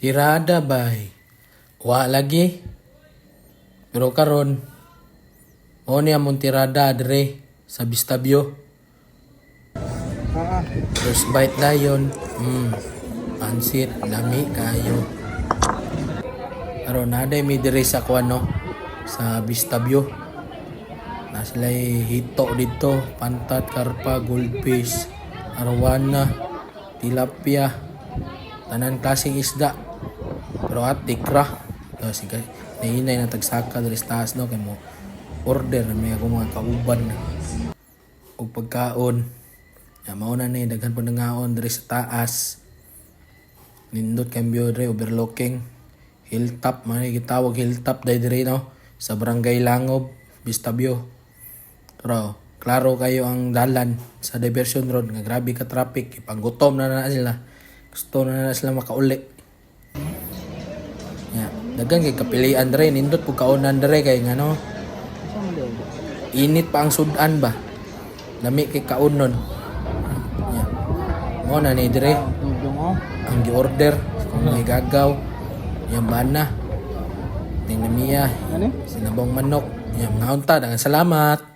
Tirada bay. Wa lagi. Pero karon mo ni among tirada dre sa Bistabio. First bite dayon. Pansit, lami kayo. Karon naday mi dre sa kuano sa Bistabio. Na sila'y hito dito, pantat, karpa, goldfish, arwana, tilapia, tanan klaseng isda. Pero at tikra. Sige, nainay na tagsaka diri sa taas no kay mo order na may ako mga kauban og pagkaon. Ya mao na ni daghan po nangaon diri sa taas. Nindot kambyo diri overlooking hilltop man gitawag hilltop diri no sa Barangay Langob, Bistabio. Pero klaro kayo ang dalan sa diversion road nga grabe ka traffic, ipanggutom na sila. Gusto na sila makauli. Ya, dagan kay kapilian dre nindot pug kaonan dre kay ngano. Init pa ang sudan ba. Lami kay kaonon. Ya. Mo na ni dre. Ang gi-order kung may gagaw, yung bana, tinamiya, sinabong manok, yung mga unta, salamat.